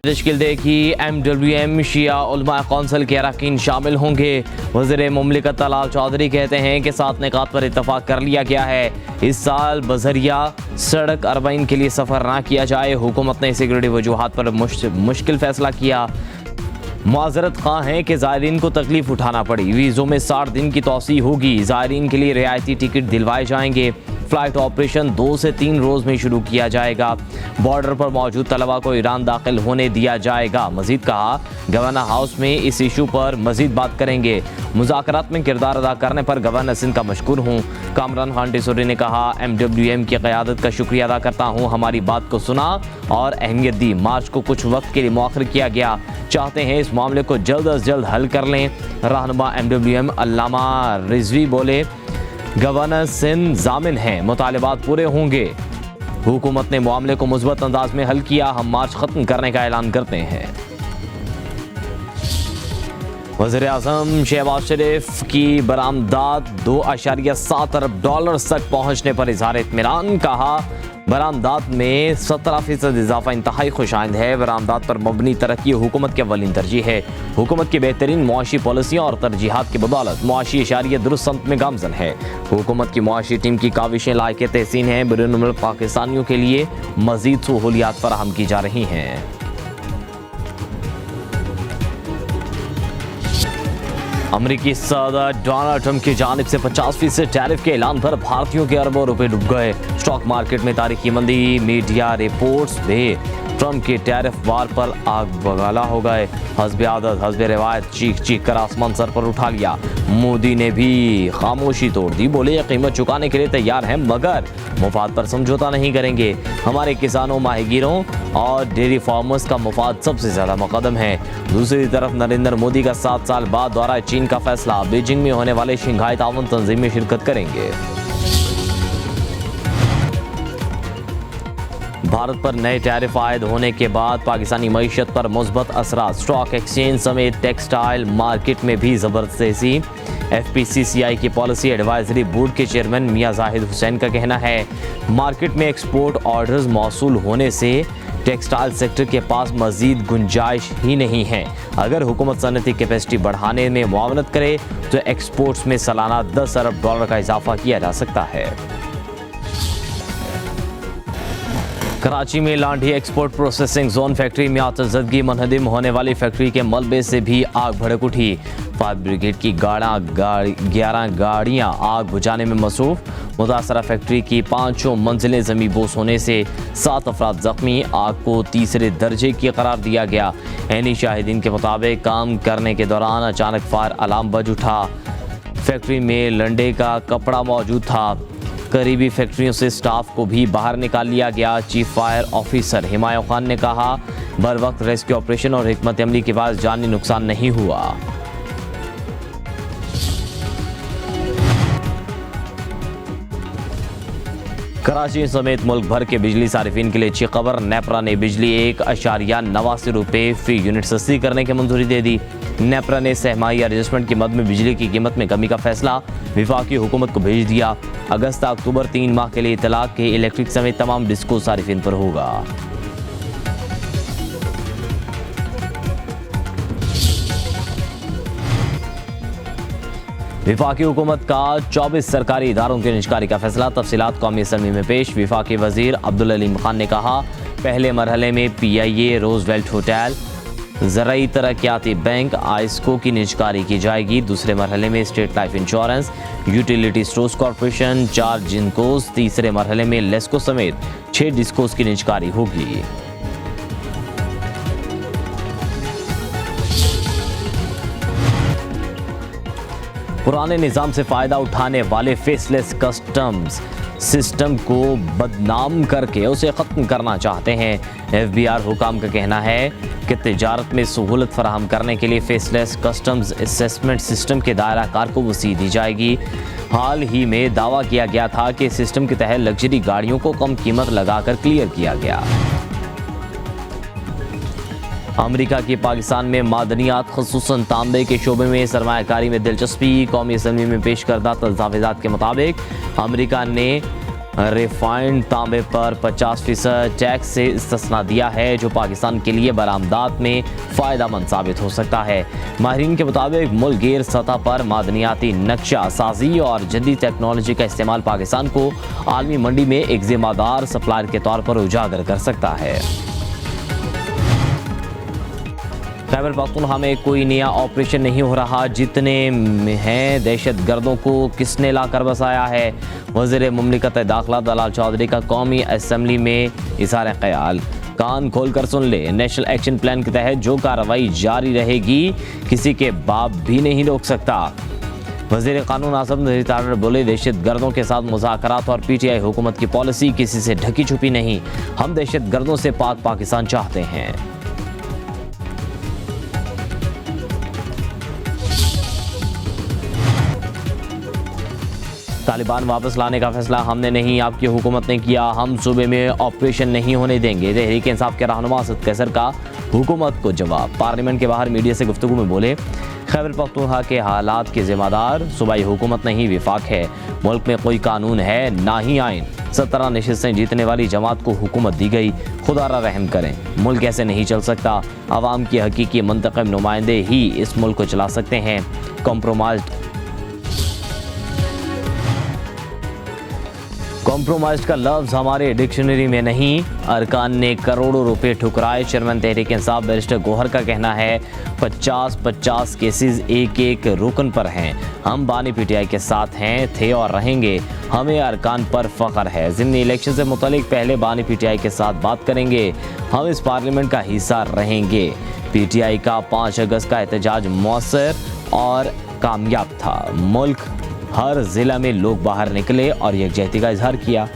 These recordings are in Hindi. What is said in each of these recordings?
तश्कील दे कि MWM शिया उलमा कौंसिल के अरकान शामिल होंगे। वज़ीर मुमलिकत तलाल चौधरी कहते हैं कि 7 निकात पर इत्तफाक कर लिया गया है। इस साल बजरिया सड़क अरबईन के लिए सफ़र ना किया जाए। हुकूमत ने सिक्योरिटी वजूहात पर मुश्किल फैसला किया। माजरत खां हैं कि ज़ायरीन को तकलीफ उठाना पड़ी। वीज़ों में 60 दिन की तौसी होगी। ज़ायरीन के लिए रियायती टिकट दिलवाए जाएंगे। फ़्लाइट ऑपरेशन 2 से 3 रोज़ में शुरू किया जाएगा। बॉर्डर पर मौजूद तलबा को ईरान दाखिल होने दिया जाएगा। मज़ीद कहा, गवर्नर हाउस में इस इशू पर मज़ीद बात करेंगे। मुज़ाकरात में किरदार अदा करने पर गवर्नर सिंध का मशकूर हूँ। कामरान खान टिसोरी ने कहा, MWM की क़यादत का शुक्रिया अदा करता हूँ। हमारी बात को सुना और अहमियत दी। मार्च को कुछ वक्त के लिए मौखर किया गया। चाहते हैं इस मामले को जल्द अज जल्द हल कर लें। रहनुमा MWM अल्लामा रिजवी बोले, गवर्नर सिंध जामिन हैं, मुतालिबात पूरे होंगे। हुकूमत ने मामले को मुस्बत अंदाज में हल किया। हम मार्च खत्म करने का ऐलान करते हैं। वज़ीर आज़म शहबाज शरीफ की बरामदात $2.7 अरब तक पहुँचने पर इज़हार इत्मीनान। कहा, बरामदात में 17% इजाफा इंतहाई खुशाइंद है। बरामदात पर मबनी तरक्की हुकूमत की अव्वलीन तरजीह है। हुकूमत की बेहतरीन मुआशी पॉलिसियों और तरजीहात की बदौलत मुआशी इशारिया दुरुस्त समत में गामजन है। हुकूमत की मुआशी टीम की काविशें लायक तहसीन हैं। बैरून मुल्क पाकिस्तानियों के लिए मज़ीद सहूलियात फराहम की जा रही हैं। अमरीकी सदर डोनाल्ड ट्रंप की जानिब से 50% टैरिफ के ऐलान पर भारतीयों के अरबों रुपए डूब गए। स्टॉक मार्केट में तारीखी मंदी। मीडिया रिपोर्ट्स में ट्रंप के टैरिफ वार पर आग बगाला हो गए। हस्ब आदत हस्ब रिवायत चीख चीख कर आसमान सर पर उठा लिया। मोदी ने भी खामोशी तोड़ दी। बोले, यह कीमत चुकाने के लिए तैयार हैं मगर मुफाद पर समझौता नहीं करेंगे। हमारे किसानों, माहीगीरों और डेयरी फार्मर्स का मुफाद सबसे ज़्यादा मुकद्दम है। दूसरी तरफ नरेंद्र मोदी का 7 साल बाद दौरा चीन का फैसला। बीजिंग में होने वाले शंघाई ताउन तंजीम में शिरकत करेंगे। भारत पर नए टैरिफ आयद होने के बाद पाकिस्तानी मईशत पर मुस्बत असरात। स्टॉक एक्सचेंज समेत टेक्सटाइल मार्केट में भी ज़बरदस्त तेज़ी। FPCCI की पॉलिसी एडवाइजरी बोर्ड के चेयरमैन मियां जाहिद हुसैन का कहना है, मार्केट में एक्सपोर्ट ऑर्डर्स मौसूल होने से टेक्सटाइल सेक्टर के पास मज़ीद गुंजाइश ही नहीं है। अगर हुकूमत सनती कैपेसिटी बढ़ाने में मुआवनत करे तो एक्सपोर्ट्स में सालाना $10 अरब का इजाफा किया जा सकता है। कराची में Landhi export processing zone factory में आतशज़दगी। मुनहदिम होने वाली फैक्ट्री के मलबे से भी आग भड़क उठी। फायर ब्रिगेड की 11 गाड़ियां आग बुझाने में मसरूफ। मुतासरा फैक्ट्री की 5 मंजिलें ज़मीन बोस होने से 7 अफराद ज़ख्मी। आग को तीसरे दर्जे की करार दिया गया। ऐनी शाहिदीन के मुताबिक काम करने के दौरान अचानक फायर अलार्म बज उठा। फैक्ट्री में लंडे का कपड़ा मौजूद था। करीबी फैक्ट्रियों से स्टाफ को भी बाहर निकाल लिया गया। Chief fire officer Humayun Khan ने कहा, बर वक्त रेस्क्यू ऑपरेशन और हिकमत अमली के बाद जानी नुकसान नहीं हुआ। कराची समेत मुल्क भर के बिजली सारिफिन के लिए अच्छी खबर। नेपरा ने बिजली 1.89 रुपये फी यूनिट सस्ती करने की मंजूरी दे दी। नेपरा ने सहमाही एडजस्टमेंट की मद में बिजली की कीमत में कमी का फैसला वफाकी हुकूमत को भेज दिया। अगस्त अक्टूबर 3 माह के लिए इतलाक के इलेक्ट्रिक समेत तमाम डिस्को सारिफिन पर होगा। वफाकी हुकूमत का 24 सरकारी इदारों की निजकारी का फैसला। तफसीलात कौमी असम्बली में पेश। वफाकी वजीर अब्दुल अलीम खान ने कहा, पहले मरहले में PIA, रोजवेल्ट होटल, ज़राई तरक्याती बैंक, आइस्को की निजकारी की जाएगी। दूसरे मरहले में state life insurance, utility stores corporation, 4 जिनकोस। तीसरे मरहले में लेस्को समेत 6 डिस्कोस की निजकारी होगी। पुराने निज़ाम से फ़ायदा उठाने वाले फेसलेस कस्टम्स सिस्टम को बदनाम करके उसे ख़त्म करना चाहते हैं। FBR हुकाम का कहना है कि तिजारत में सहूलत फराहम करने के लिए फेसलेस कस्टम्स असेसमेंट सिस्टम के दायरा कार को वसी दी जाएगी। हाल ही में दावा किया गया था कि सिस्टम के तहत लग्जरी गाड़ियों को कम कीमत लगाकर क्लियर किया गया। अमेरिका की पाकिस्तान में मादनियात ख़ुसूसन तांबे के शोबे में सरमायाकारी में दिलचस्पी। कौमी असम्बली में पेश करदा दस्तावेज़ात के मुताबिक अमेरिका ने रिफाइंड तांबे पर 50% टैक्स से इस्तिस्ना दिया है, जो पाकिस्तान के लिए बरामदात में फ़ायदेमंद साबित हो सकता है। माहिरीन के मुताबिक मुल्क गिर सतह पर मादनियाती नक्शा साजी और जदीद टेक्नोलॉजी का इस्तेमाल पाकिस्तान को आलमी मंडी में एक जिम्मेदार सप्लायर के तौर पर उजागर कर सकता है। खैबर पख्तूनख्वा में कोई नया ऑपरेशन नहीं हो रहा, जितने हैं दहशत गर्दों को किसने लाकर बसाया है। वज़ीर मुमलिकत दाखिला दलाल चौधरी का कौमी असम्बली में इज़हार ख्याल। कान खोल कर सुन ले, नेशनल एक्शन प्लान के तहत जो कार्रवाई जारी रहेगी किसी के बाप भी नहीं रोक सकता। वज़ीर कानून आज़म नज़ीर तारड़ बोले, दहशत गर्दों के साथ मुज़ाकरात और PTI हुकूमत की पॉलिसी किसी से ढकी छुपी नहीं। हम दहशत गर्दों से पाक पाकिस्तान चाहते हैं। तालिबान वापस लाने का फैसला हमने नहीं, आपकी हुकूमत ने किया। हम सूबे में ऑपरेशन नहीं होने देंगे। तहरीक इंसाफ के रहनुमा असद कैसर का हुकूमत को जवाब। पार्लियामेंट के बाहर मीडिया से गुफ्तगू में बोले, खैबर पख्तूनख्वा के हालात के जिम्मेदार सूबाई हुकूमत नहीं विफाक है। मुल्क में कोई कानून है ना ही आइन। 17 नशिस्तें जीतने वाली जमात को हुकूमत दी गई। खुदारा रहम करें, मुल्क ऐसे नहीं चल सकता। आवाम के हकीकी मुंतखब नुमाइंदे ही इस मुल्क को चला सकते हैं। कॉम्प्रोमाइज का लफ्ज़ हमारे डिक्शनरी में नहीं। अरकान ने करोड़ों रुपए ठुकराए। चेयरमैन तहरीक इंसाफ बैरिस्टर गौहर का कहना है 50-50 केसेस एक एक रुकन पर हैं। हम बानी PTI के साथ हैं, थे और रहेंगे। हमें अरकान पर फ़ख्र है। ज़िमनी इलेक्शन से मुतालिक पहले बानी PTI के साथ बात करेंगे। हम इस पार्लियामेंट का हिस्सा रहेंगे। PTI का 5 अगस्त का एहतजाज मौसर और कामयाब था। मुल्क हर जिला में लोग बाहर निकले और यकजहती का इजहार किया।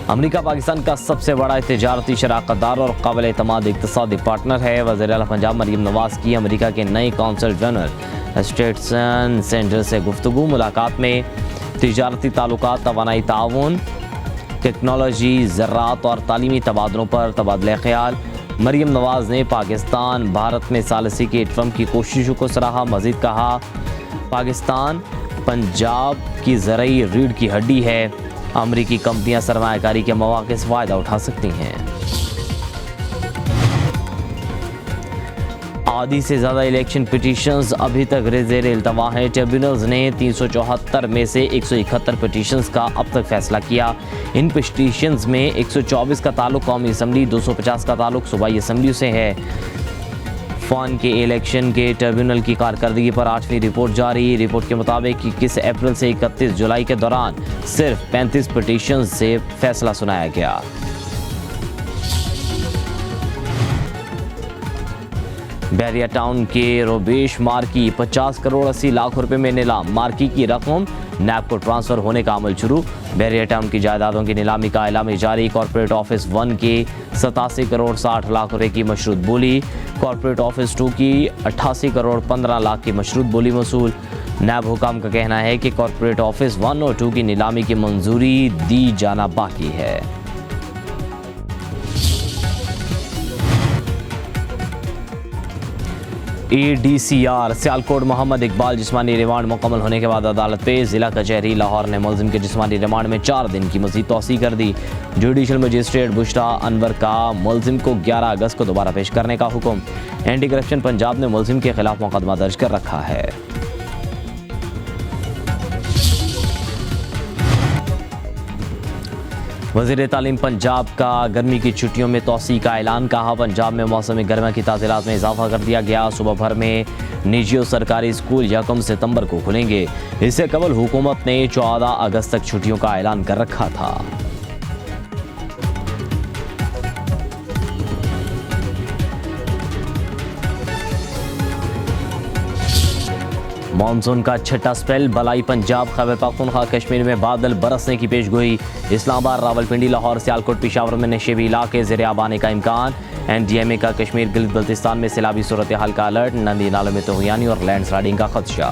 अमेरिका पाकिस्तान का सबसे बड़ा तिजारती शराकतदार और काबिल एतमाद इक़्तिसादी पार्टनर है। वज़ीर आला पंजाब मरियम नवाज़ की अमेरिका के नए कौंसल जनरल स्टेटसन सेंटर से गुफ्तगू। मुलाकात में तिजारती ताल्लुकात, तवानाई ताउन, टेक्नोलॉजी, ज़राअत और तालीमी तबादलों पर तबादला ख्याल। मरियम नवाज़ ने पाकिस्तान भारत में सालसी के इटफम की कोशिशों को सराहा। मज़ीद कहा, पाकिस्तान पंजाब की ज़रई रीढ़ की हड्डी है। अमरीकी कंपनियां सरमायाकारी के मौक़े से फ़ायदा उठा सकती हैं। आधी से ज़्यादा इलेक्शन पिटीशंस अभी तक ज़ेर इल्तवा हैं। ट्रिब्यूनल्स ने 374 में से 171 पिटीशंस का अब तक फैसला किया। इन पिटीशंस में 124 का ताल्लुक कौमी असम्बली, 250 का ताल्लुक सूबाई असम्बलियों से है। फ़ान के इलेक्शन के ट्रिब्यूनल की कारकर्दगी पर 8वीं रिपोर्ट जारी। रिपोर्ट के मुताबिक 21 अप्रैल से 31 जुलाई के दौरान सिर्फ 35 पिटीशंस से फैसला सुनाया गया। बैरिया टाउन के रोबेश मार्की 50 करोड़ 80 लाख रुपए में नीलाम। मार्की की रकम नैब को ट्रांसफ़र होने का अमल शुरू। बैरिया टाउन की जायदादों की नीलामी का ऐलान जारी। कॉर्पोरेट ऑफिस 1 के 87 करोड़ 60 लाख रुपए की मशरूत बोली। कॉर्पोरेट ऑफिस 2 की 88 करोड़ 15 लाख की मशरूत बोली मसूल। नैब हुकाम का कहना है कि कॉर्पोरेट ऑफिस 1 और 2 की नीलामी की मंजूरी दी जाना बाकी है। ADCR सियालकोट मोहम्मद इकबाल जिस्मानी रिमांड मुकम्मल होने के बाद अदालत पे। ज़िला कचहरी लाहौर ने मुलजिम के जिस्मानी रिमांड में 4 दिन की मज़ीद तौसीह कर दी। जुडिशल मजिस्ट्रेट बुशरा अनवर का मुलजिम को 11 अगस्त को दोबारा पेश करने का हुक्म। एंटी करप्शन पंजाब ने मुलजिम के खिलाफ मुकदमा दर्ज कर रखा है। वज़ीर तालीम पंजाब का गर्मी की छुट्टियों में तौसीह का ऐलान। कहा, पंजाब में मौसम गर्मा की ताज़ीलात में इजाफा कर दिया गया। सुबह भर में निजी और सरकारी स्कूल 1 सितंबर को खुलेंगे। इससे कबल हुकूमत ने 14 अगस्त तक छुट्टियों का ऐलान कर रखा था। मानसून का छठा स्पेल बलाई पंजाब। खैबर पख्तूनख्वा कश्मीर में बादल बरसने की पेशगोई। इस्लामाबाद, रावलपिंडी, लाहौर, सियालकोट, पेशावर में नशेबी इलाके ज़ेर आब आने का इम्कान। NDMA का कश्मीर गिलगित बल्तिस्तान में सैलाबी सूरत हाल का अलर्ट। नदी नालों में तूफ़ानी और लैंडस्लाइडिंग का खदशा।